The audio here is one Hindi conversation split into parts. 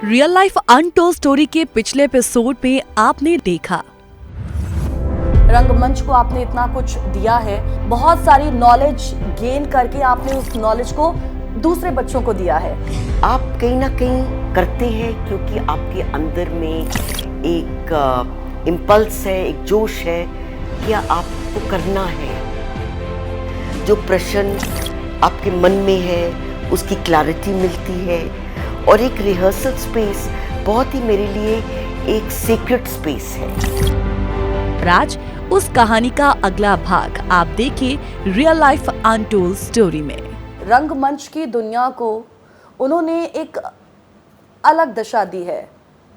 रियल लाइफ अनटोल्ड स्टोरी के पिछले एपिसोड में आपने देखा रंगमंच को आपने इतना कुछ दिया है, बहुत सारी नॉलेज गेन करके आपने उस नॉलेज को दूसरे बच्चों को दिया है। आप कहीं ना कहीं करते हैं क्योंकि आपके अंदर में एक इम्पल्स है, एक जोश है कि आपको करना है। जो प्रश्न आपके मन में है उसकी क्लैरिटी मिलती है और एक रिहर्सल स्पेस बहुत ही मेरे लिए एक सीक्रेट स्पेस है। राज, उस कहानी का अगला भाग आप देखिए रियल लाइफ अनटोल्ड स्टोरी में। रंगमंच की दुनिया को उन्होंने एक अलग दिशा दी है,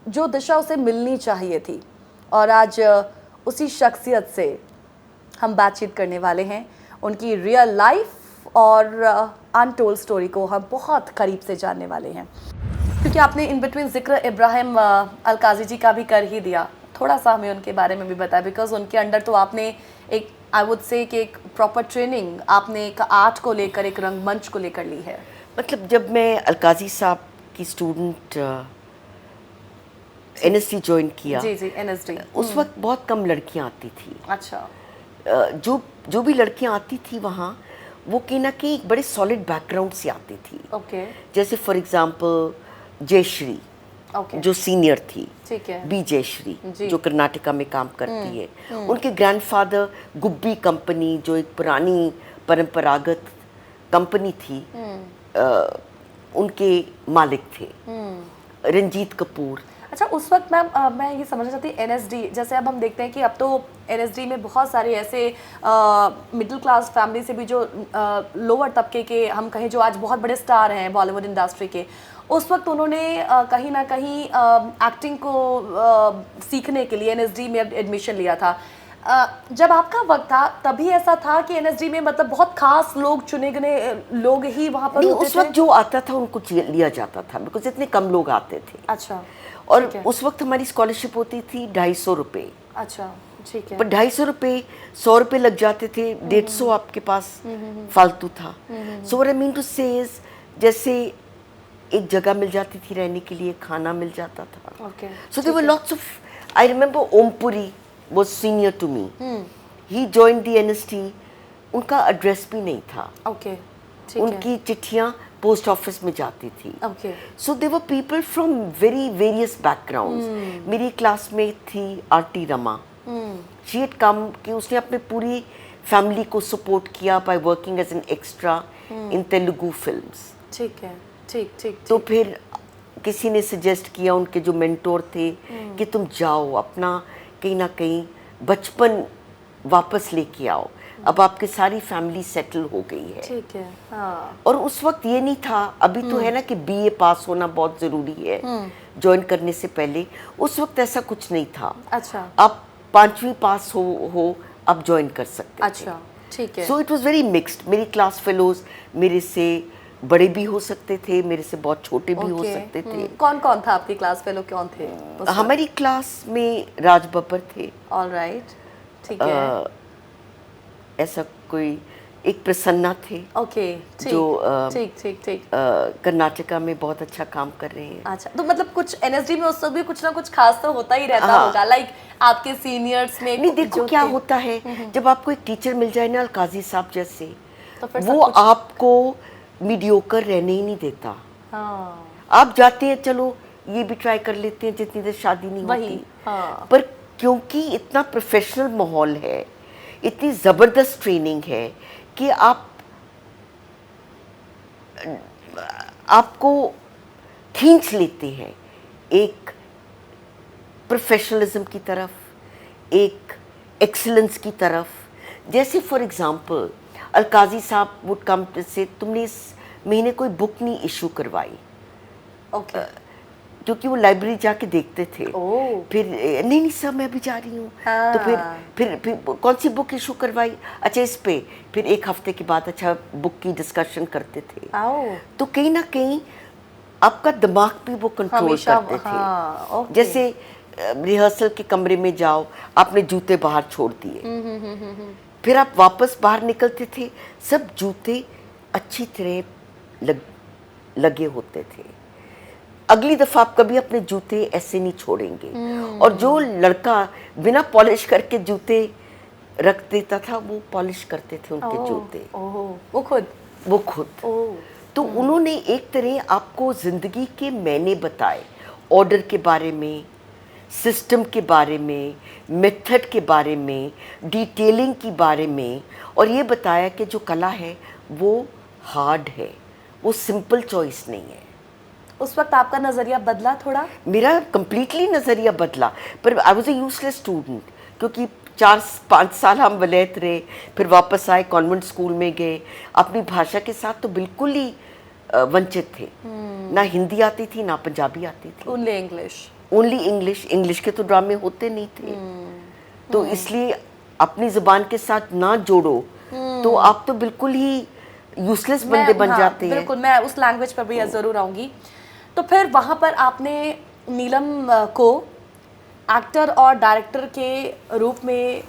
जो दिशा उसे मिलनी चाहिए थी, और आज उसी शख्सियत से हम बातचीत करने वाले हैं। उनकी रियल लाइफ और अनटोल्ड स्टोरी को हम बहुत करीब से जानने वाले हैं, क्योंकि आपने इन बिटवीन जिक्र इब्राहिम अलकाजी जी का भी कर ही दिया। थोड़ा सा हमें उनके बारे में भी बताया, बिकॉज उनके अंडर तो आपने एक, आई वुड से कि एक प्रॉपर ट्रेनिंग आपने एक आर्ट को लेकर, एक रंगमंच को लेकर ली है। मतलब जब मैं अलकाजी साहब की स्टूडेंट एनएसडी ज्वाइन किया, जी जी, एनएसडी, उस वक्त बहुत कम लड़कियां आती थी। अच्छा। जो भी लड़कियां आती थी वहाँ, वो कहीं ना कहीं एक बड़े सॉलिड बैकग्राउंड से आती थी। ओके। जैसे फॉर एग्जांपल जयश्री, ओके, जो सीनियर थी, ठीक है, बी जयश्री, जी। जो कर्नाटका में काम करती है। उनके ग्रैंडफादर गुब्बी कंपनी, जो एक पुरानी परंपरागत कंपनी थी, उनके मालिक थे। रंजीत कपूर। अच्छा, उस वक्त मैम मैं ये समझना चाहती हूँ, एनएसडी जैसे अब हम देखते हैं कि अब तो एनएसडी में बहुत सारे ऐसे मिडिल क्लास फैमिली से भी जो लोअर तबके के हम कहें, जो आज बहुत बड़े स्टार हैं बॉलीवुड इंडस्ट्री के, उस वक्त उन्होंने कहीं ना कहीं एक्टिंग को सीखने के लिए एनएसडी में एडमिशन लिया था। जब आपका वक्त था तभी ऐसा था कि एनएसडी में मतलब बहुत खास लोग, चुने गए लोग ही वहाँ पर नहीं, होते उस वक्त थे? जो आता था उनको लिया जाता था, बिकॉज इतने कम लोग आते थे। अच्छा। और ठीक है। उस वक्त हमारी स्कॉलरशिप होती थी 250 रुपये। अच्छा, ठीक है। पर 250 रुपये, 100 रुपये लग जाते थे, 150 आपके पास फालतू था। So what I mean to say is, जैसे एक जगह मिल जाती थी रहने के लिए, खाना मिल जाता था। Okay. So there were lots of, I remember Om Puri was senior to me. He joined the NST. उनका एड्रेस भी नहीं था। ओके, ठीक है। उनकी चिट्ठियाँ पोस्ट ऑफिस में जाती थी। Okay. So they were people from very various backgrounds. मेरी क्लासमेट थी RT Rama. She had come कि उसने अपने पूरी फैमिली को सपोर्ट किया by working as an extra in Telugu films. ठीक है, ठीक ठीक। तो फिर किसी ने सजेस्ट किया, उनके जो मेंटोर थे, कि तुम जाओ अपना कहीं ना कहीं बचपन वापस लेके आओ। अब आपकी सारी फैमिली सेटल हो गई है। ठीक है, हाँ। और उस वक्त ये नहीं था, अभी तो है ना कि बीए पास होना बहुत ज़रूरी है ज्वाइन करने से पहले। उस वक्त ऐसा कुछ नहीं था। अच्छा। आप 5वीं पास हो आप ज्वाइन कर सकते थे। अच्छा, ठीक है। So it was very mixed. मेरी क्लास फेलोज मेरे से बड़े भी हो सकते थे, मेरे से बहुत छोटे भी हो सकते थे। कौन कौन था आपकी क्लास फेलो, कौन थे? हमारी क्लास में राज बब्बर थे। ऑल राइट, ठीक है। ऐसा कोई एक प्रसन्ना थे। ओके, जो ठीक ठीक ठीक। कर्नाटका में बहुत अच्छा काम कर रहे हैं। अच्छा, तो मतलब कुछ एनएसडी में उस वक्त भी कुछ ना कुछ खास तो होता ही रहता होगा, लाइक आपके सीनियर्स में। नहीं, देखो क्या होता है, जब आपको एक टीचर मिल जाए ना काजी साहब जैसे, तो फिर वो आपको मीडियोकर रहने ही नहीं देता। हाँ, आप जाते हैं, चलो ये भी ट्राई कर लेते हैं, जितनी देर शादी नहीं होती। हाँ। पर क्योंकि इतना प्रोफेशनल माहौल है, इतनी ज़बरदस्त ट्रेनिंग है कि आपको खींच लेते हैं एक प्रोफेशनलिज्म की तरफ, एक एक्सीलेंस की तरफ। जैसे फॉर एग्जांपल अलकाजी साहब वुड कम से, तुमने इस महीने कोई बुक नहीं इशू करवाई। ओके। क्योंकि वो लाइब्रेरी जाके देखते थे। ओह। फिर नहीं सर मैं अभी जा रही हूँ। तो फिर कौन सी बुक इशू करवाई, अच्छा इस पे, फिर एक हफ्ते के बाद अच्छा बुक की डिस्कशन करते थे। तो कहीं ना कहीं आपका दिमाग भी वो कंट्रोल करते थे। हाँ, जैसे रिहर्सल के कमरे में जाओ, आपने जूते बाहर छोड़ दिए, फिर आप वापस बाहर निकलते थे, सब जूते अच्छी तरह लगे होते थे। अगली दफा आप कभी अपने जूते ऐसे नहीं छोड़ेंगे। और जो लड़का बिना पॉलिश करके जूते रख देता था, वो पॉलिश करते थे उनके जूते। वो खुद। तो उन्होंने एक तरह आपको जिंदगी के मैंने बताए, ऑर्डर के बारे में, सिस्टम के बारे में, मेथड के बारे में, डिटेलिंग के बारे में, और ये बताया कि जो कला है वो हार्ड है, वो सिंपल चॉइस नहीं है। उस वक्त आपका नजरिया बदला थोड़ा? मेरा कंप्लीटली नजरिया बदला, पर I was a useless student, क्योंकि 4-5 साल हम वलैत रहे, फिर वापस आए, कॉन्वेंट स्कूल में गए, अपनी भाषा के साथ तो बिल्कुल ही वंचित थे। ना हिंदी आती थी, ना पंजाबी आती थी, ओनली इंग्लिश के तो ड्रामे होते नहीं थे। तो इसलिए अपनी जुबान के साथ ना जोड़ो तो आप तो बिल्कुल ही यूजलेस बंदे बन जाते हैं। बिल्कुल, मैं उस लैंग्वेज पर भी जरूर आऊंगी। तो फिर वहाँ पर आपने नीलम को एक्टर और डायरेक्टर के रूप में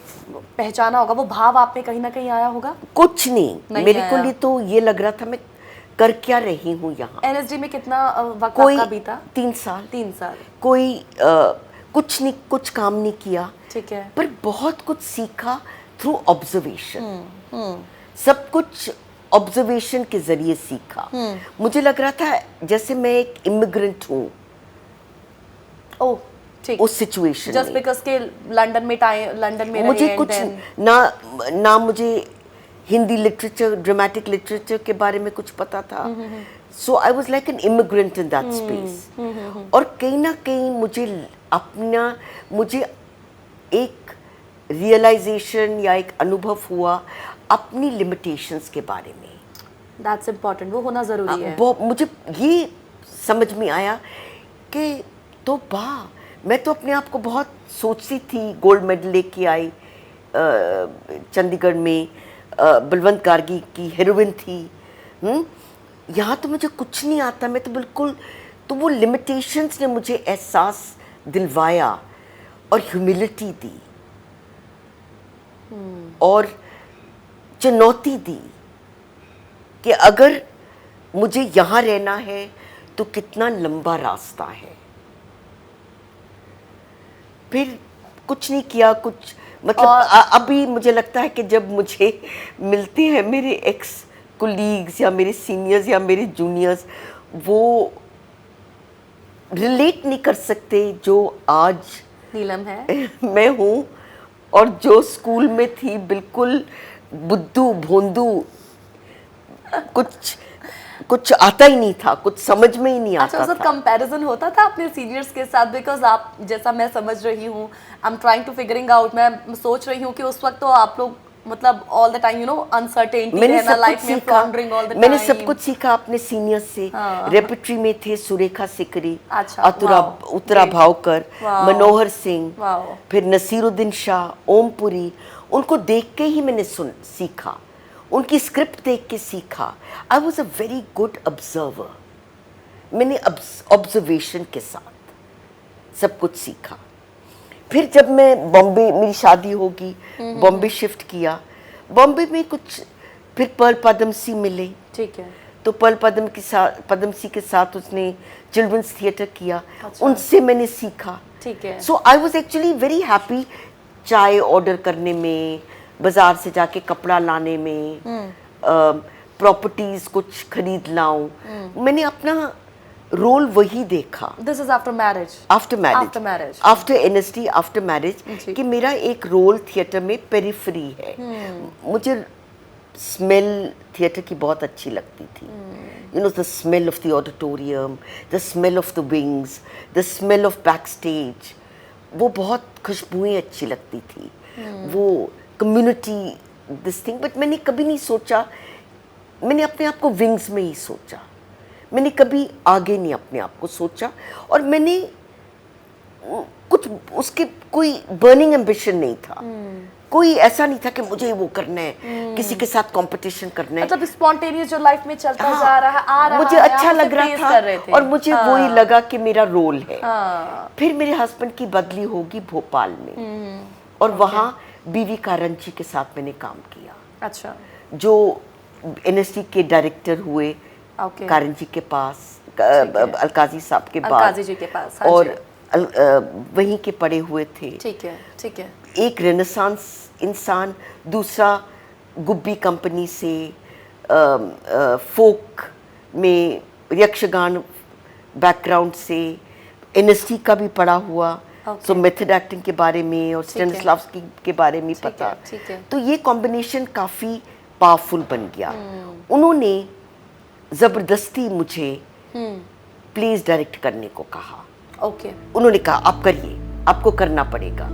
पहचाना होगा, वो भाव आप में कहीं ना कहीं आया होगा? कुछ नहीं मेरे को लिए तो ये लग रहा था मैं कर क्या रही हूँ यहाँ। एनएसडी में कितना वक्त आपका बीता? 3 साल। 3 साल। कोई कुछ नहीं, कुछ काम नहीं किया, ठीक है, पर बहुत कुछ सीखा थ्रू ऑब्जर्वेशन। सब कुछ ऑब्जर्वेशन के जरिए सीखा। मुझे लग रहा था जैसे मैं एक इमिग्रेंट हूँ उस सिचुएशन जस्ट बिकॉज़ के लंदन में मुझे कुछ ना मुझे हिंदी लिटरेचर, ड्रामेटिक लिटरेचर के बारे में कुछ पता था। So I was like an immigrant in that space. और कहीं ना कहीं मुझे एक रियलाइजेशन या एक अनुभव हुआ अपनी लिमिटेशंस के बारे में। दैट्स इम्पोर्टेंट, वो होना ज़रूरी है। मुझे ये समझ में आया कि तो मैं तो अपने आप को बहुत सोचती थी, गोल्ड मेडल लेके आई चंडीगढ़ में, बलवंत गार्गी की हीरोइन थी। यहाँ तो मुझे कुछ नहीं आता, मैं तो बिल्कुल, तो वो लिमिटेशंस ने मुझे एहसास दिलवाया और ह्यूमिलिटी दी और चुनौती दी कि अगर मुझे यहाँ रहना है तो कितना लंबा रास्ता है। फिर कुछ नहीं किया, कुछ मतलब अभी मुझे लगता है कि जब मुझे मिलते हैं मेरे एक्स कोलीग्स या मेरे सीनियर्स या मेरे जूनियर्स, वो रिलेट नहीं कर सकते जो आज नीलम है मैं हूँ, और जो स्कूल में थी बिल्कुल बुद्धू भोंदू, कुछ आता ही नहीं था, कुछ समझ में ही नहीं आता था। अच्छा, कंपैरिजन होता था अपने सीनियर्स के साथ? बिकॉज आप, जैसा मैं समझ रही हूँ, I am trying to figuring out, मैं सोच रही हूँ कि उस वक्त तो आप लोग मतलब ऑल द टाइम अनसर्टेनिटी रहना लाइफ में, फ्लॉन्डरिंग ऑल द टाइम। मैंने सब कुछ सीखा अपने सीनियर्स से। रेपर्टरी में थे सुरेखा सिकरी, उत्तरा भावकर, मनोहर सिंह, फिर नसीरुद्दीन शाह, ओमपुरी। उनको देख के ही मैंने सीखा, उनकी स्क्रिप्ट देख के सीखा। I was a very good observer. मैंने ऑब्जर्वेशन के साथ सब कुछ सीखा। फिर जब मैं बॉम्बे, मेरी शादी होगी, बॉम्बे शिफ्ट किया, बॉम्बे में कुछ फिर पर्ल पद्मसी मिले। ठीक है। तो पर्ल पद्मसी के साथ उसने चिल्ड्रंस थिएटर किया। अच्छा। उनसे मैंने सीखा। ठीक है। So I was actually very happy, चाय ऑर्डर करने में, बाजार से जाके कपड़ा लाने में, प्रॉपर्टीज कुछ खरीद लाऊं। मैंने अपना रोल वही देखा। This is after marriage? After NSD, after marriage, कि मेरा एक रोल थिएटर में पेरिफेरी है। मुझे स्मेल थिएटर की बहुत अच्छी लगती थी। You know, the smell of the auditorium, the smell of the wings, the smell of back stage, वो बहुत खुशबुएं अच्छी लगती थी। वो कम्युनिटी, दिस थिंग। बट मैंने कभी नहीं सोचा, मैंने अपने आप को विंग्स में ही सोचा, मैंने कभी आगे नहीं अपने आप को सोचा। और मैंने कुछ उसके कोई बर्निंग एम्बिशन नहीं था, कोई ऐसा नहीं था कि मुझे वो करना है, किसी के साथ कंपटीशन करना है। मतलब स्पॉन्टेनियस जो लाइफ में चलता जा रहा है, आ रहा मुझे है, अच्छा लग रहा था और मुझे वही लगा कि मेरा रोल है। फिर मेरे हस्बैंड की बदली होगी भोपाल में, और वहाँ बीवी कारंची के साथ मैंने काम किया। अच्छा। जो एनएसडी के डायरेक्टर हुए कारंची के पास, अलकाजी साहब के बाद, अलकाजी जी के पास, हाँ और जी। वहीं के पढ़े हुए थे। ठीक है, ठीक है। एक रेनेसांस इंसान, दूसरा गुब्बी कंपनी से फोक में यक्षगान बैकग्राउंड से, एनएसटी का भी पढ़ा हुआ, सो मेथड एक्टिंग के बारे में और स्टेनिस्लावस्की के बारे में पता। ठीक है। तो ये कॉम्बिनेशन काफ़ी पावरफुल बन गया। उन्होंने ज़बरदस्ती मुझे प्लेस डायरेक्ट करने को कहा। ओके। उन्होंने कहा आप करिए, आपको करना पड़ेगा।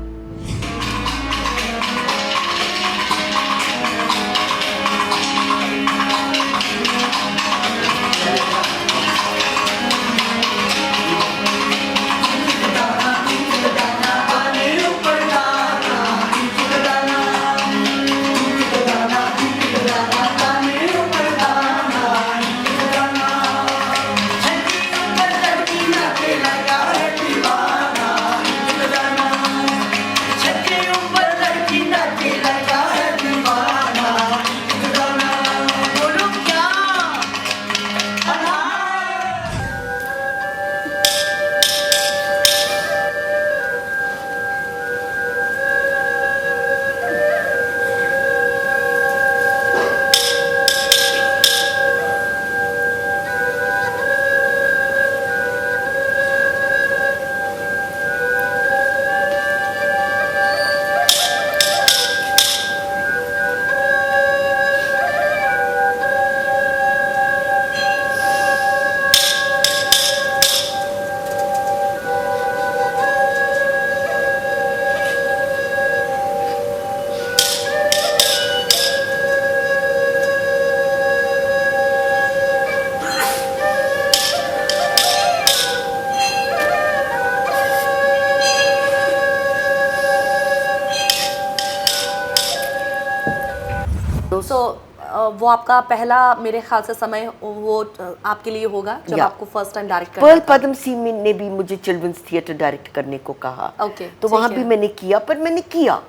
वो आपका पहला मेरे ख्याल से समय वो आपके लिए होगा जब आपको फर्स्ट टाइम डायरेक्ट करना पर्ल था। पद्म सिंह ने भी मुझे चिल्ड्रंस थिएटर डायरेक्ट करने को कहा। ओके, तो वहाँ भी मैंने किया, पर मैंने किया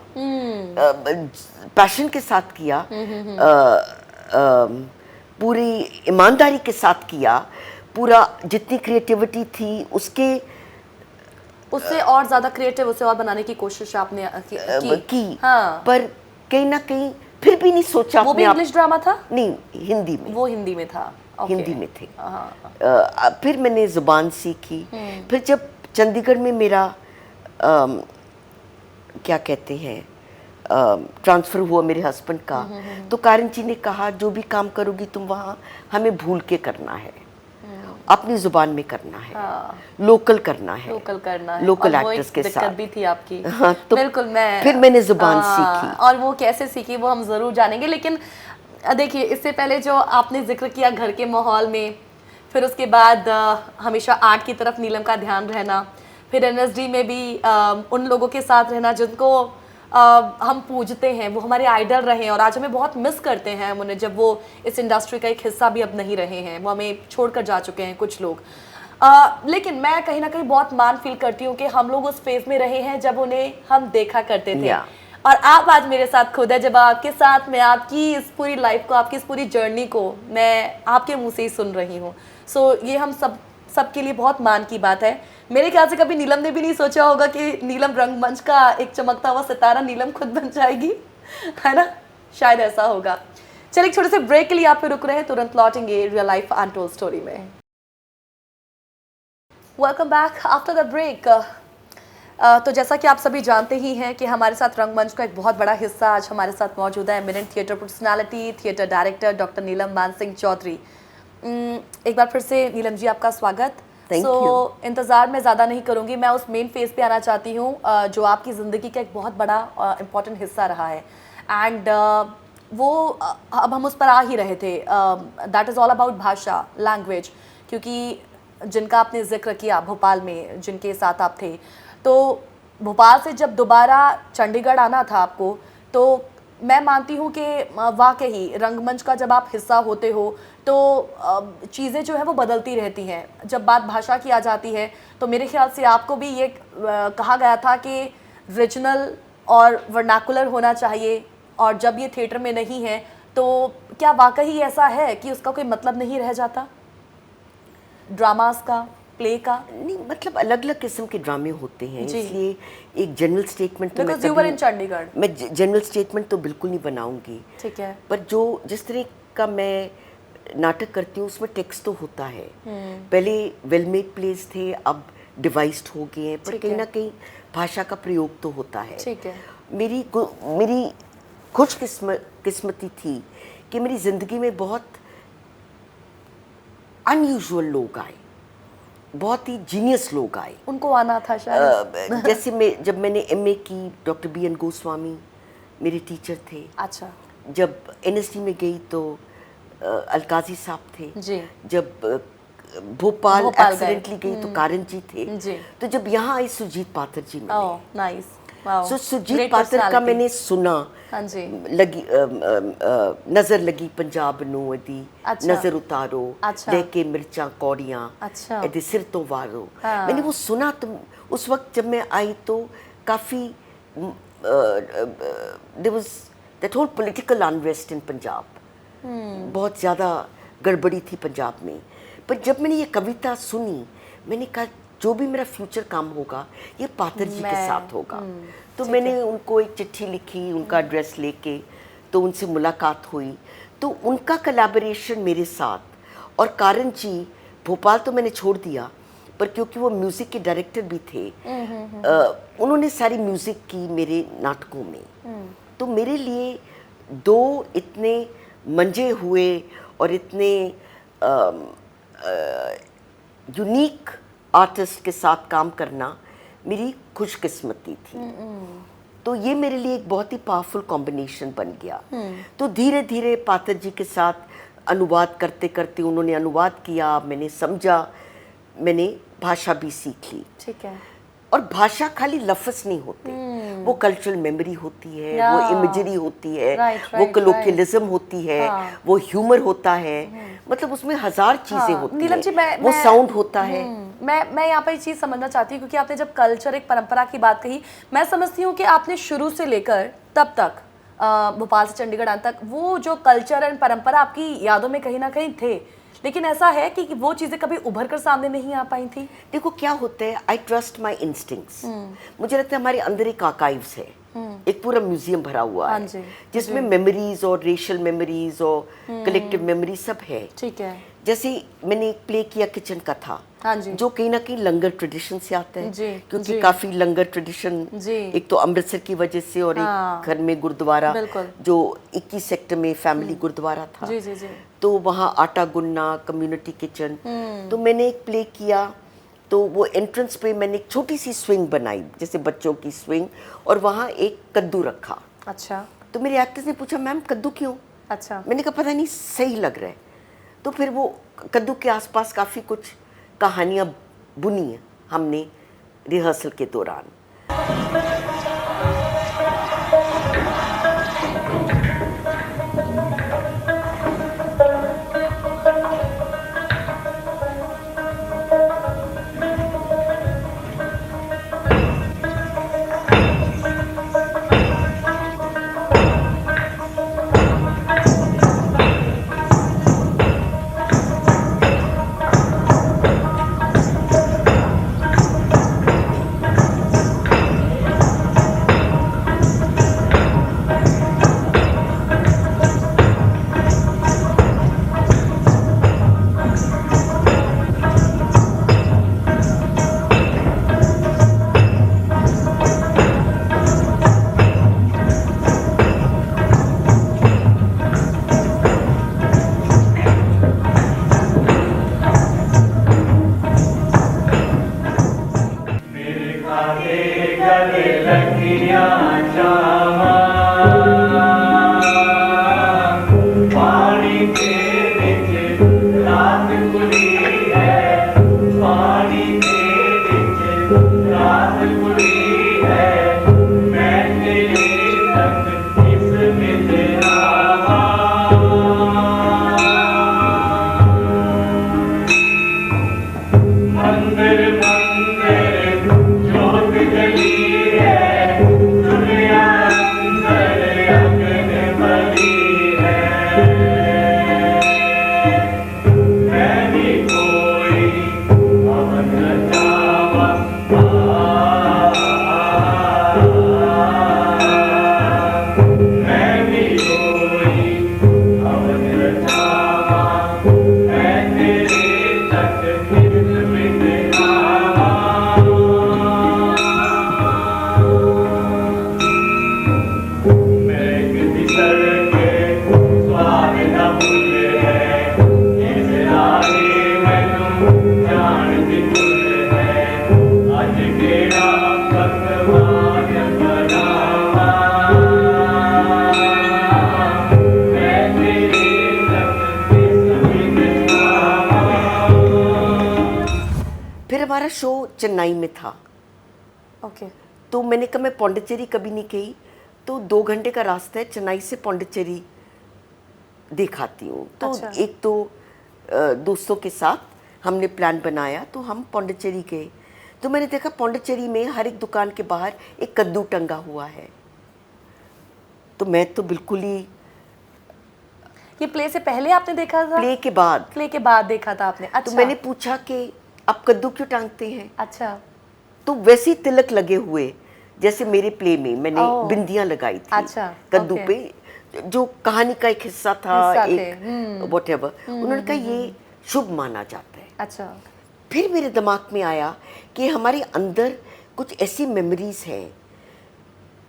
पैशन के साथ किया, पूरी ईमानदारी के साथ किया, पूरा जितनी क्रिएटिविटी थी उससे और ज्यादा क्रिएटिव, उसे और बनाने की कोशिश आपने की। हाँ। पर कहीं ना कहीं फिर भी नहीं सोचा। वो भी इंग्लिश ड्रामा था? नहीं, हिंदी में। वो हिंदी में था। हिंदी में थे। फिर मैंने जुबान सीखी। फिर जब चंडीगढ़ में मेरा क्या कहते हैं ट्रांसफ़र हुआ मेरे हस्बैंड का, तो कारण जी ने कहा जो भी काम करोगी तुम वहाँ हमें भूल के करना है, अपनी जुबान में करना है, लोकल करना है, लोकल एक्टर्स के साथ। भी थी आपकी। हाँ, तो बिल्कुल। फिर मैंने जुबान सीखी, और वो कैसे सीखी वो हम ज़रूर जानेंगे। लेकिन देखिए, इससे पहले जो आपने जिक्र किया घर के माहौल में, फिर उसके बाद हमेशा आर्ट की तरफ नीलम का ध्यान रहना, फिर एनएसडी में भी उन लोगों के साथ रहना जिनको हम पूजते हैं, वो हमारे आइडल रहे हैं और आज हमें बहुत मिस करते हैं हम उन्हें, जब वो इस इंडस्ट्री का एक हिस्सा भी अब नहीं रहे हैं, वो हमें छोड़कर जा चुके हैं कुछ लोग। लेकिन मैं कहीं ना कहीं बहुत मान फील करती हूँ कि हम लोग उस फेज में रहे हैं जब उन्हें हम देखा करते थे। और आप आज मेरे साथ खुद है, जब आपके साथ मैं आपकी इस पूरी लाइफ को, आपकी इस पूरी जर्नी को मैं आपके मुँह से ही सुन रही हूँ। सो ये हम सबके लिए बहुत मान की बात है। मेरे ख्याल से कभी नीलम ने भी नहीं सोचा होगा कि नीलम रंगमंच का एक चमकता हुआ सितारा नीलम खुद बन जाएगी, है ना? शायद ऐसा होगा। चलिए, एक छोटे से ब्रेक के लिए आप पे रुक रहे हैं, तुरंत लौटेंगे रियल लाइफ अनटोल्ड स्टोरी में। Welcome back after the break. तो जैसा कि आप सभी जानते ही हैं कि हमारे साथ रंगमंच का एक बहुत बड़ा हिस्सा आज हमारे साथ मौजूद है, eminent theatre personality, theatre director doctor Neelam Mansingh Chaudhary. एक बार फिर से नीलम जी आपका स्वागत। इंतज़ार मैं ज़्यादा नहीं करूँगी, मैं उस मेन फेज पे आना चाहती हूँ जो आपकी ज़िंदगी का एक बहुत बड़ा इम्पॉर्टेंट हिस्सा रहा है। एंड वो अब हम उस पर आ ही रहे थे, दैट इज़ ऑल अबाउट भाषा, लैंग्वेज, क्योंकि जिनका आपने जिक्र किया भोपाल में, जिनके साथ आप थे, तो भोपाल से जब दोबारा चंडीगढ़ आना था आपको, तो मैं मानती हूँ कि वाकई रंगमंच का जब आप हिस्सा होते हो तो चीज़ें जो है वो बदलती रहती हैं। जब बात भाषा की आ जाती है तो मेरे ख्याल से आपको भी ये कहा गया था कि रीजनल और वर्नाकुलर होना चाहिए, और जब ये थिएटर में नहीं है तो क्या वाकई ऐसा है कि उसका कोई मतलब नहीं रह जाता? ड्रामास का, प्ले का? नहीं, मतलब अलग अलग किस्म के ड्रामे होते हैं, जी। इसलिए एक जनरल स्टेटमेंट तो Because you were in Chandigarh. मैं जनरल स्टेटमेंट तो बिल्कुल नहीं बनाऊंगी। ठीक है। पर जो जिस तरह का मैं नाटक करती हूँ उसमें टेक्स्ट तो होता है। पहले वेल मेड प्लेस थे, अब डिवाइस्ड हो गए हैं, पर ठीक कहीं है। ना कहीं भाषा का प्रयोग तो होता है। ठीक है। मेरी खुश किस्मती थी कि मेरी ज़िंदगी में बहुत अनयूजुअल लोग आए, बहुत ही जीनियस लोग आए। उनको आना था शायद। जैसे जब मैंने एमए की, डॉक्टर BN गोस्वामी मेरे टीचर थे। अच्छा। जब NSD में गई तो अलकाजी साहब थे। जी। जब भोपाल गए। एक्सीडेंटली गई तो कारण जी थे। जी। तो जब यहाँ आई सुजीत पात्र जी मिले। Oh nice, wow. So Sujit Patra का मैंने सुना। हाँ जी। लगी नजर लगी पंजाब नू एदी, अच्छा। नजर उतारो, अच्छा। लेके मिर्चा कौड़ियाँ, अच्छा। एदी सिर तो वारो। हाँ। मैंने वो सुना तो उस वक्त जब मैं आई तो काफ़ी there was that whole political unrest in Punjab. बहुत ज़्यादा गड़बड़ी थी पंजाब में। पर जब मैंने ये कविता सुनी, मैंने कहा जो भी मेरा फ्यूचर काम होगा ये पात्र जी के साथ होगा। तो मैंने उनको एक चिट्ठी लिखी, उनका एड्रेस लेके, तो उनसे मुलाकात हुई। तो उनका कोलैबोरेशन मेरे साथ, और कारण जी भोपाल तो मैंने छोड़ दिया, पर क्योंकि वो म्यूज़िक के डायरेक्टर भी थे, उन्होंने सारी म्यूज़िक की मेरे नाटकों में। तो मेरे लिए दो इतने मंजे हुए और इतने यूनिक आर्टिस्ट के साथ काम करना मेरी खुशकिस्मती थी। तो ये मेरे लिए एक बहुत ही पावरफुल कॉम्बिनेशन बन गया। तो धीरे धीरे पात्र जी के साथ अनुवाद करते करते उन्होंने अनुवाद किया, मैंने समझा, मैंने भाषा भी सीख ली। ठीक है। और भाषा खाली लफ्ज़ नहीं होते, वो कल्चरल मेमोरी होती है, या। वो इमेजरी होती है, Right, वो right, कलोकियलिज्म होती है, हाँ। वो ह्यूमर होता है, मतलब उसमें हजार चीजें हाँ, होती नीलम जी, हैं, वो साउंड होता है। मैं यहाँ पर एक चीज़ समझना चाहती हूँ, क्योंकि आपने जब कल्चर, एक परंपरा की बात कही, मैं समझती हूँ कि आपने शुरू से लेकर तब तक भोपाल से चंडीगढ़ आने तक वो जो कल्चर एंड परंपरा आपकी यादों में कहीं ना कहीं थे, लेकिन ऐसा है कि वो चीज़ें कभी उभर कर सामने नहीं आ पाई थी। देखो क्या होता है, आई ट्रस्ट माई इंस्टिंक्ट्स। मुझे लगता है हमारे अंदर एक आर्काइव्स है, एक पूरा म्यूजियम भरा हुआ हाँ है, जी, जिसमें मेमोरीज और रेशियल मेमोरीज और कलेक्टिव मेमोरी सब है। ठीक है। जैसे मैंने एक प्ले किया किचन का था, हाँ जी। जो कहीं ना कहीं लंगर ट्रेडिशन से आता है, जी, क्योंकि जी। काफी लंगर ट्रेडिशन जी। एक तो अमृतसर की वजह से, और हाँ। एक घर में गुरुद्वारा, बिल्कुल। जो 21 सेक्टर में फैमिली गुरुद्वारा था, जी जी जी। तो वहाँ आटा गुनना, कम्युनिटी किचन। तो मैंने एक प्ले किया, तो वो एंट्रेंस पे मैंने एक छोटी सी स्विंग बनाई, जैसे बच्चों की स्विंग, और वहाँ एक कद्दू रखा। अच्छा। तो मेरे एक्टर्स ने पूछा मैम कद्दू क्यों? अच्छा। मैंने कहा पता नहीं, सही लग रहा है। तो फिर वो कद्दू के आसपास काफ़ी कुछ कहानियाँ बुनी हैं हमने रिहर्सल के दौरान। मंदिर मंदिर ज्योत जली है, दुनिया हमारा शो चेन्नई में था, ओके। तो मैंने कहा मैं पौंडीचेरी कभी नहीं गई, तो 2 घंटे का रास्ता है चेन्नई से पौंडीचेरी, दिखाती हूँ। तो अच्छा। एक तो दोस्तों के साथ हमने प्लान बनाया, तो हम पौंडीचेरी गए। तो मैंने देखा पौंडीचेरी में हर एक दुकान के बाहर एक कद्दू टंगा हुआ है। तो मैं तो बिल्कुल ही, ये प्ले से पहले आपने देखा था? प्ले के बाद, प्ले के बाद देखा था आपने? अच्छा। तो मैंने पूछा कि आप कद्दू क्यों टांगते हैं? अच्छा। तो वैसे ही तिलक लगे हुए, जैसे मेरे प्ले में मैंने ओह। बिंदियां लगाई थी अच्छा, कद्दू ओके। पे, जो कहानी का एक हिस्सा था, हिस्सा थे, एक व्हाटएवर। उन्होंने कहा ये शुभ माना जाता है। अच्छा। फिर मेरे दिमाग में आया कि हमारे अंदर कुछ ऐसी मेमोरीज हैं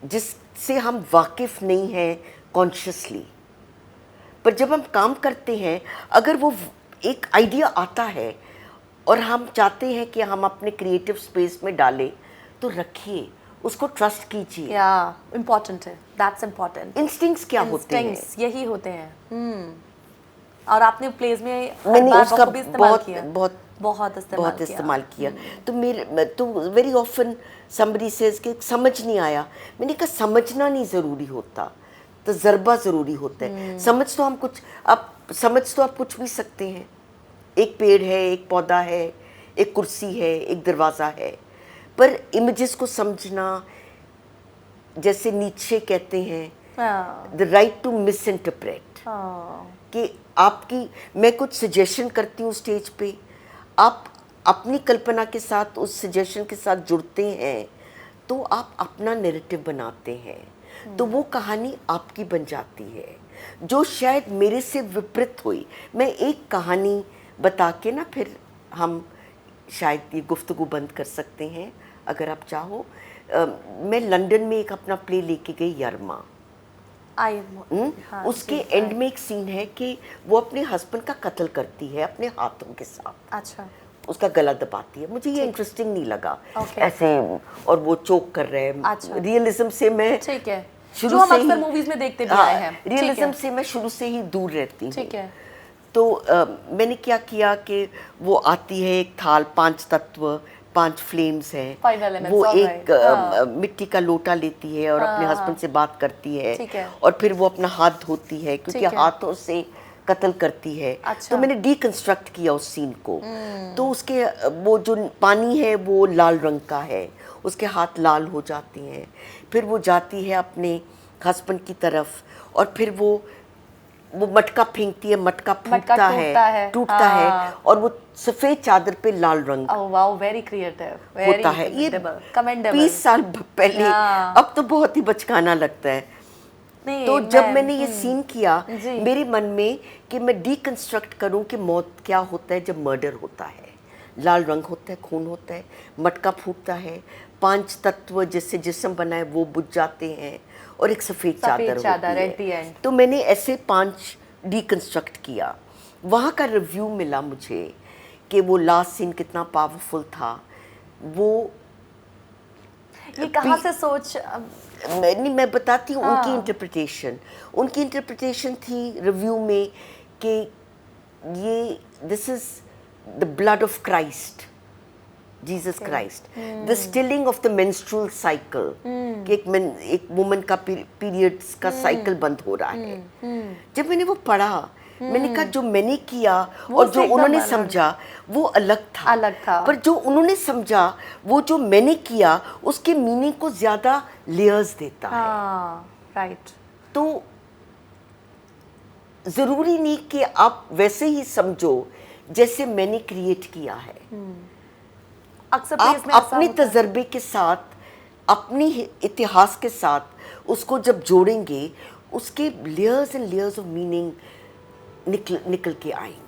जिससे हम वाकिफ नहीं हैं कॉन्शियसली, पर जब हम काम करते हैं, अगर वो एक आइडिया आता है और हम चाहते हैं कि हम अपने क्रिएटिव स्पेस में डालें, तो रखिए, उसको ट्रस्ट कीजिए। या इम्पोर्टेंट है, दैट्स इम्पोर्टेंट। इंस्टिंक्ट्स क्या होते हैं? इंस्टिंक्ट्स यही होते हैं। और आपने प्लेज में मैंने बार उसका बखूबी इस्तेमाल बहुत किया। बहुत बहुत इस्तेमाल किया। तो तो वेरी ऑफन समबडी सेज कि समझ नहीं आया। मैंने कहा समझना नहीं ज़रूरी होता, तजर्बा ज़रूरी होता है। समझ तो हम कुछ, आप समझ तो आप कुछ भी सकते हैं। एक पेड़ है, एक पौधा है, एक कुर्सी है, एक दरवाज़ा है, पर इमेजेस को समझना, जैसे नीचे कहते हैं, the right to misinterpret, कि आपकी, मैं कुछ सजेशन करती हूँ स्टेज पे, आप अपनी कल्पना के साथ उस सजेशन के साथ जुड़ते हैं, तो आप अपना नैरेटिव बनाते हैं, तो वो कहानी आपकी बन जाती है, जो शायद मेरे से विपरीत हुई। मैं एक कहानी बता के ना फिर हम शायद ये गुफ्तगू बंद कर सकते हैं, अगर आप चाहो। मैं लंदन में एक अपना प्ले लेके गई, यरमा। उसके एंड में एक सीन है कि वो अपने हस्बैंड का कत्ल करती है अपने हाथों के साथ। अच्छा। उसका गला दबाती है। मुझे ये इंटरेस्टिंग नहीं लगा Okay. ऐसे, और वो चोक कर रहे हैं। अच्छा। रियलिज्म से मैं, ठीक है, शुरू जो हम से ही, अक्सर मूवीज में देखते भी आए हैं। रियलिज्म से मैं शुरू से ही दूर रहती हूँ। ठीक है। तो मैंने क्या किया कि वो आती है, एक थाल, 5 तत्व, 5 फ्लेम्स हैं। 5 elements, वो all एक right. मिट्टी का लोटा लेती है और अपने हस्बैंड से बात करती है, ठीक है। और फिर वो अपना हाथ धोती है, क्योंकि ठीक है। हाथों से कत्ल करती है। अच्छा। तो मैंने डीकंस्ट्रक्ट किया उस सीन को। तो उसके वो जो पानी है वो लाल रंग का है, उसके हाथ लाल हो जाते हैं। फिर वो जाती है अपने हस्बैंड की तरफ, और फिर वो मटका फेंकती है, मटका फूटता है, टूटता है, और वो सफेद चादर पे लाल रंग वाओ, वेरी क्रिएटिव, होता है। ये कमेंडेबल। 20 साल पहले, अब तो बहुत ही बचकाना लगता है। तो जब मैंने ये सीन किया मेरे मन में कि मैं डीकंस्ट्रक्ट करूं कि मौत क्या होता है जब मर्डर होता है। लाल रंग होता है, खून होता है, मटका फूटता है, 5 तत्व जिससे जिस्म बना है वो बुझ जाते हैं, और एक सफ़ेद चादर होती है। तो मैंने ऐसे 5 डीकंस्ट्रक्ट किया। वहाँ का रिव्यू मिला मुझे कि वो लास्ट सीन कितना पावरफुल था। वो ये कहाँ से सोच? मैं बताती हूँ उनकी इंटरप्रिटेशन थी रिव्यू में कि ये this is the blood of Christ, Jesus Christ, the Stilling of the menstrual cycle, कि एक वुमन का पीरियड्स का साइकिल बंद हो रहा है। जब मैंने वो पढ़ा, मैंने कहा जो मैंने किया और जो उन्होंने समझा वो अलग था, पर जो उन्होंने समझा, वो जो मैंने किया, उसके मीनिंग को ज्यादा लेयर्स देता है। राइट। तो जरूरी नहीं कि आप वैसे ही समझो जैसे मैंने क्रिएट किया है। अक्सर आप अपने तजर्बे के साथ, अपनी इतिहास के साथ उसको जब जोड़ेंगे, उसके layers and layers of meaning निकल के आएंगे।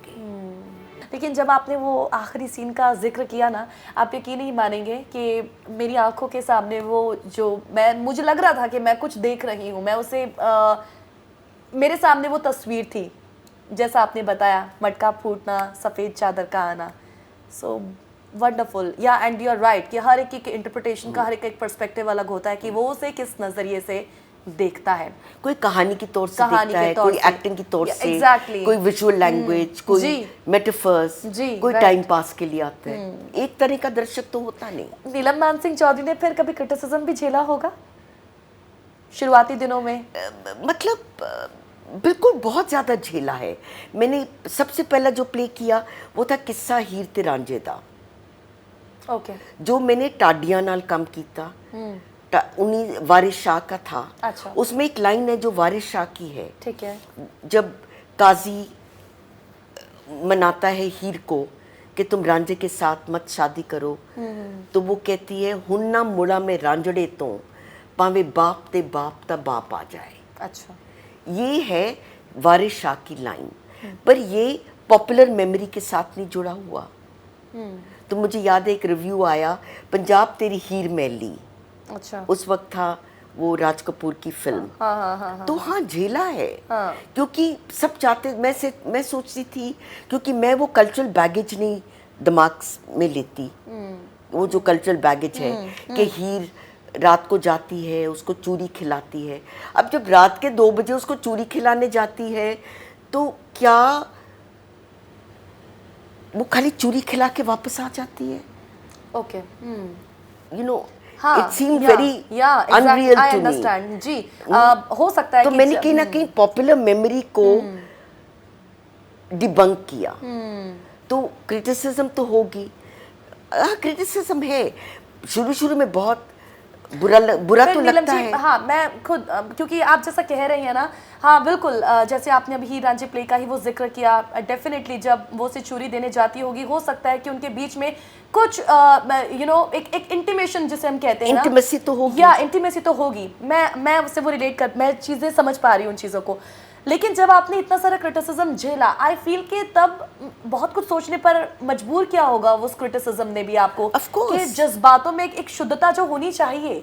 लेकिन जब आपने वो आखिरी सीन का जिक्र किया ना, आप यकीन नहीं मानेंगे कि मेरी आंखों के सामने वो जो मुझे लग रहा था कि मैं कुछ देख रही हूँ, मैं उसे मेरे सामने वो तस्वीर थी, जैसा आपने बताया, मटका फूटना, सफ़ेद चादर का आना। So wonderful. या एंड यू आर राइट कि हर एक की इंटरप्रिटेशन का, हर एक पर्सपेक्टिव अलग होता है कि वो उसे किस नज़रिए से देखता है। कोई कहानी की तौर से कहानी देखता के है, तौर कोई से। एक्टिंग की तौर से, Exactly. कोई विजुअल लैंग्वेज, कोई जी। मेटाफर्स, जी, कोई right. टाइम पास के लिए आता है। एक तरह का दर्शक तो होता नहीं। नीलम मानसिंह चौधरी ने फिर कभी क्रिटिसिज्म भी झेला होगा शुरुआती दिनों में? मतलब बिल्कुल बहुत ज़्यादा झेला है। मैंने सबसे पहला जो प्ले किया वो था किस्सा हीर ते रांझे दा, ओके। जो मैंने टाडिया नाल काम किया, उन्हीं वारिस शाह का था। अच्छा। उसमें एक लाइन है जो वारिस शाह की है, ठीक है। जब काजी मनाता है हीर को कि तुम रांझे के साथ मत शादी करो, तो वो कहती है हुन्ना मुड़ा में रांझड़े तो पावे बाप ते बाप ता बाप आ जाए। अच्छा। ये है वारिस शाह की लाइन, पर ये पॉपुलर मेमोरी के साथ नहीं जुड़ा हुआ। तो मुझे याद है एक रिव्यू आया, पंजाब तेरी हीर मैली, अच्छा। उस वक्त था वो राज कपूर की फिल्म। हाँ। तो हाँ झेला है। हाँ। क्योंकि सब चाहते, मैं सोचती थी, क्योंकि मैं वो कल्चरल बैगेज नहीं दिमाग में लेती, वो जो कल्चरल बैगेज है कि हीर रात को जाती है, उसको चूरी खिलाती है। अब जब रात के 2 बजे उसको चूरी खिलाने जाती है, तो क्या वो खाली चूरी खिला के वापस आ जाती है? ओके। यू नो, हाँ, it seem yeah, very yeah, exactly, unreal I to me. understand, जी। हो सकता है तो कि मैंने कहीं ना कहीं पॉपुलर मेमोरी को डिबंक किया। तो क्रिटिसिज्म तो होगी, क्रिटिसिज्म है, शुरू में बहुत बुरा फिर तो नीलम लगता जी, है। हाँ, मैं खुद क्योंकि आप जैसा कह रही हैं ना, हाँ बिल्कुल, जैसे आपने अभी हीर रांझे प्ले का ही वो जिक्र किया, डेफिनेटली जब वो उसे चूरी देने जाती होगी, हो सकता है कि उनके बीच में कुछ एक इंटीमेशन जिसे हम कहते हैं ना, इंटीमेसी तो होगी, या इंटीमेसी तो होगी। मैं उससे वो रिलेट कर, मैं चीज़ें समझ पा रही हूँ उन चीज़ों को। लेकिन जब आपने इतना सारा क्रिटिसिज्म झेला, आई फील कि तब बहुत कुछ सोचने पर मजबूर किया होगा उस क्रिटिसिज्म ने भी आपको, Of course. कि जज्बातों में एक शुद्धता जो होनी चाहिए।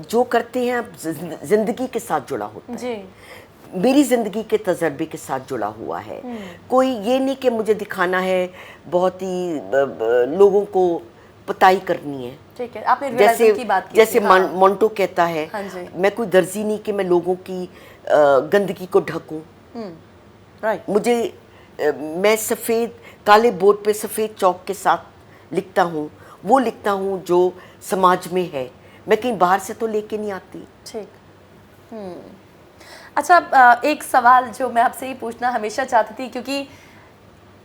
जो करते हैं आप जिंदगी के साथ जुड़ा होता है। जी। मेरी ज़िंदगी के तजर्बे के साथ जुड़ा हुआ है। कोई ये नहीं कि मुझे दिखाना है, बहुत ही लोगों को पताई करनी है। ठीक है, आपने रियलिज्म की बात की जैसे थी, हाँ। मोंटो कहता है, हाँ जी। मैं कोई दर्जी नहीं कि मैं लोगों की गंदगी को ढकूं। राइट। मुझे मैं सफ़ेद काले बोर्ड पे सफ़ेद चौक के साथ लिखता हूँ, वो लिखता हूँ जो समाज में है, मैं कहीं बाहर से तो लेके नहीं आती। ठीक। अच्छा, एक सवाल जो मैं आपसे ही पूछना हमेशा चाहती थी, क्योंकि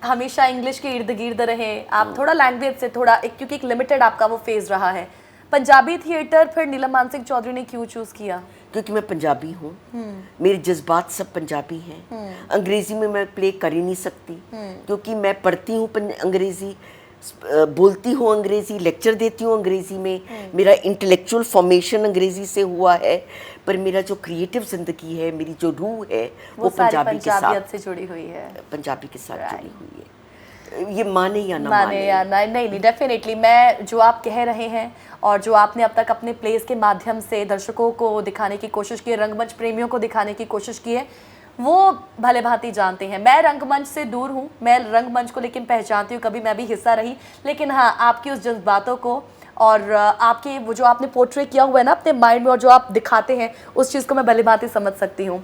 हमेशा इंग्लिश के इर्द गिर्द रहे आप, थोड़ा लैंग्वेज से थोड़ा क्योंकि एक लिमिटेड आपका वो फेज रहा है, पंजाबी थिएटर फिर नीलम मानसिंह चौधरी ने क्यों चूज किया? क्योंकि मैं पंजाबी हूँ, मेरे जज्बात सब पंजाबी हैं। अंग्रेज़ी में मैं प्ले कर ही नहीं सकती, क्योंकि मैं पढ़ती हूँ अंग्रेज़ी, बोलती हूँ अंग्रेज़ी, लेक्चर देती हूँ अंग्रेज़ी में, मेरा इंटेलेक्चुअल फॉर्मेशन अंग्रेज़ी से हुआ है, पर मेरा जो क्रिएटिव ज़िंदगी है, मेरी जो रूह है, वो पंजाबी के साथ से जुड़ी हुई है, पंजाबी के साथ जुड़ी हुई है। ये माने या ना माने या नहीं, डेफिनेटली मैं जो आप कह रहे हैं और जो आपने अब तक अपने प्लेस के माध्यम से दर्शकों को दिखाने की कोशिश की है, रंगमंच प्रेमियों को दिखाने की कोशिश की है, वो भले भांति जानते हैं। मैं रंगमंच से दूर हूँ, मैं रंगमंच को लेकिन पहचानती हूँ, कभी मैं भी हिस्सा रही, लेकिन हाँ, आपकी उस जज्बातों को और आपके वो जो आपने पोर्ट्रे किया हुआ है ना अपने माइंड में और जो आप दिखाते हैं, उस चीज़ को मैं भली भांति समझ सकती हूँ।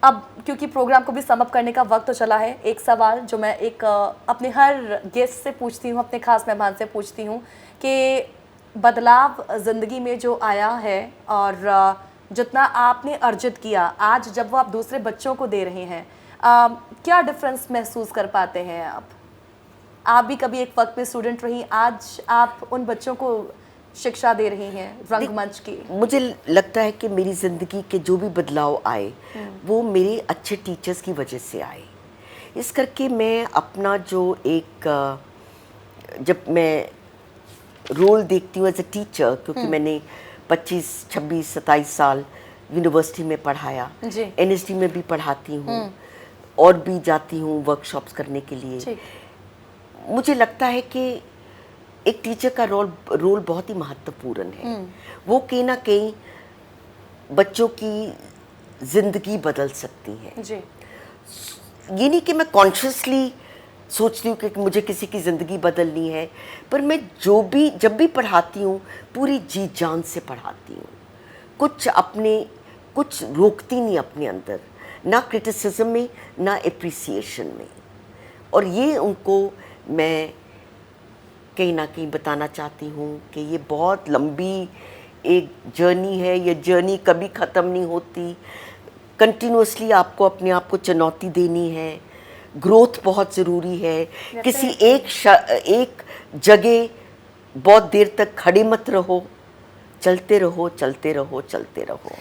अब क्योंकि प्रोग्राम को भी समअप करने का वक्त तो चला है, एक सवाल जो मैं अपने हर गेस्ट से पूछती हूँ, अपने खास मेहमान से पूछती हूँ कि बदलाव ज़िंदगी में जो आया है और जितना आपने अर्जित किया, आज जब वो आप दूसरे बच्चों को दे रहे हैं, क्या डिफरेंस महसूस कर पाते हैं आप भी कभी एक वक्त में स्टूडेंट रही, आज आप उन बच्चों को शिक्षा दे रही हैं रंगमंच की। मुझे लगता है कि मेरी ज़िंदगी के जो भी बदलाव आए वो मेरे अच्छे टीचर्स की वजह से आए। इस करके मैं अपना जो जब मैं रोल देखती हूँ एज ए टीचर, क्योंकि मैंने 25, 26, 27 साल यूनिवर्सिटी में पढ़ाया, NSD में भी पढ़ाती हूँ और भी जाती हूँ वर्कशॉप्स करने के लिए। मुझे लगता है कि एक टीचर का रोल बहुत ही महत्वपूर्ण है। वो कहीं ना कहीं बच्चों की ज़िंदगी बदल सकती है जी। ये नहीं कि मैं कॉन्शियसली सोचती हूँ कि मुझे किसी की ज़िंदगी बदलनी है, पर मैं जब भी पढ़ाती हूँ पूरी जी जान से पढ़ाती हूँ, कुछ रोकती नहीं अपने अंदर, ना क्रिटिसिज्म में ना एप्रिसिएशन में। और ये उनको मैं कहीं ना कहीं बताना चाहती हूँ कि ये बहुत लंबी एक जर्नी है, ये जर्नी कभी ख़त्म नहीं होती। कंटिन्यूसली आपको अपने आप को चुनौती देनी है, ग्रोथ बहुत ज़रूरी है। किसी एक जगह बहुत देर तक खड़े मत रहो, चलते रहो चलते रहो चलते रहो,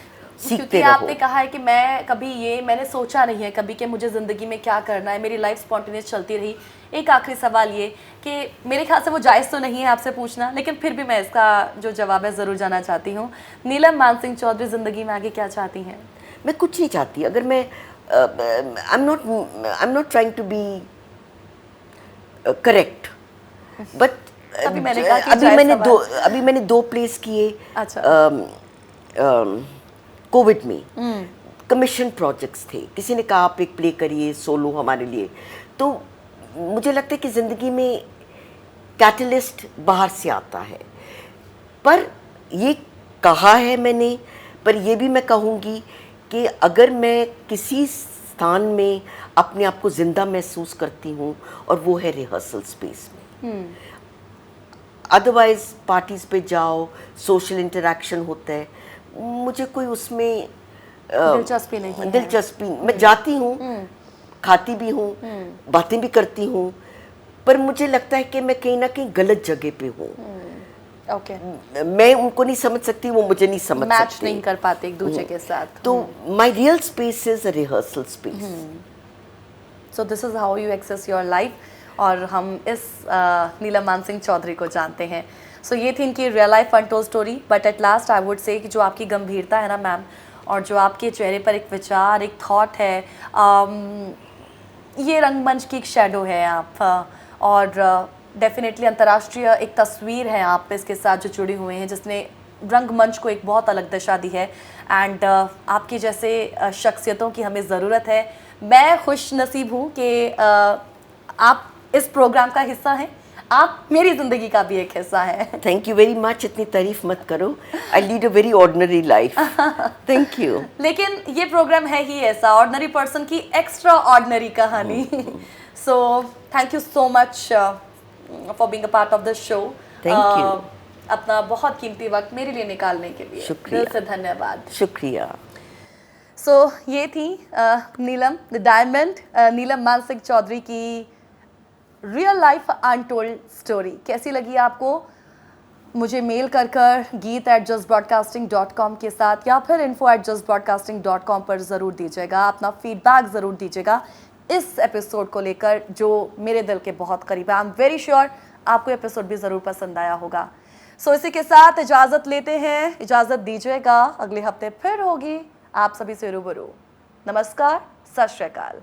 सीखते क्योंकि रहो। आपने कहा है कि मैंने सोचा नहीं है कभी कि मुझे ज़िंदगी में क्या करना है, मेरी लाइफ स्पॉन्टेनियस चलती रही। एक आखिरी सवाल ये कि मेरे ख्याल से वो जायज़ तो नहीं है आपसे पूछना, लेकिन फिर भी मैं इसका जो जवाब है ज़रूर जानना चाहती हूँ। नीलम मानसिंह चौधरी ज़िंदगी में आगे क्या चाहती हैं? मैं कुछ नहीं चाहती। अगर मैं I am not trying to be correct, but तभी मैंने कहा कि अभी मैंने 2 प्लेस किए। अच्छा। कोविड में कमीशन प्रोजेक्ट्स थे, किसी ने कहा आप एक प्ले करिए सोलो हमारे लिए। तो मुझे लगता है कि ज़िंदगी में कैटलिस्ट बाहर से आता है। पर ये कहा है मैंने, पर ये भी मैं कहूँगी कि अगर मैं किसी स्थान में अपने आप को ज़िंदा महसूस करती हूँ और वो है रिहर्सल स्पेस में। अदरवाइज पार्टीज़ पे जाओ, सोशल इंटरेक्शन होता है, मुझे कोई उसमें दिलचस्पी नहीं है। दिलचस्पी मैं जाती हूँ, खाती भी हूँ, बातें भी करती हूँ, पर मुझे लगता है कि मैं कहीं ना कहीं गलत जगह पे हूँ। ओके। मैं उनको नहीं समझ सकती, वो मुझे नहीं समझ मैच सकते। नहीं कर पाते एक दूसरे के साथ। तो my real space is a rehearsal space. So this is how you access your life. और हम इस नीलम मानसिंह चौधरी को जानते हैं। सो ये थी इनकी real life untold story. But at last I would say कि जो आपकी गंभीरता है ना मैम, और जो आपके चेहरे पर एक विचार, एक थॉट है, ये रंगमंच की एक शेडो है आप, और डेफिनेटली अंतर्राष्ट्रीय एक तस्वीर है आप इसके साथ जो जुड़े हुए हैं, जिसने रंगमंच को एक बहुत अलग दिशा दी है। एंड आपकी जैसे शख्सियतों की हमें ज़रूरत है। मैं खुश नसीब हूँ कि आप इस प्रोग्राम का हिस्सा हैं, आप मेरी ज़िंदगी का भी एक हिस्सा है। Thank you very much. इतनी तारीफ मत करो, I lead a very ordinary life. Thank you. लेकिन ये प्रोग्राम है ही ऐसा, ऑर्डिनरी पर्सन की एक्स्ट्रा ऑर्डिनरी कहानी। So thank you so much for being a part of this show. Thank you. अपना बहुत कीमती वक्त मेरे लिए निकालने के लिए शुक्रिया। दिल से धन्यवाद। शुक्रिया। सो ये थी नीलम द डायमंड, नीलम मानसिंह चौधरी की रियल लाइफ अनटोल्ड स्टोरी। कैसी लगी आपको? मुझे मेल कर geet@justbroadcasting.com के साथ या फिर info@justbroadcasting.com पर ज़रूर दीजिएगा, अपना फीडबैक ज़रूर दीजिएगा इस एपिसोड को लेकर, जो मेरे दिल के बहुत करीब है। आई एम वेरी श्योर आपको एपिसोड भी ज़रूर पसंद आया होगा। सो इसी के साथ इजाज़त लेते हैं, इजाज़त दीजिएगा। अगले हफ्ते फिर होगी आप सभी से रूबरू। नमस्कार, सत श्री अकाल।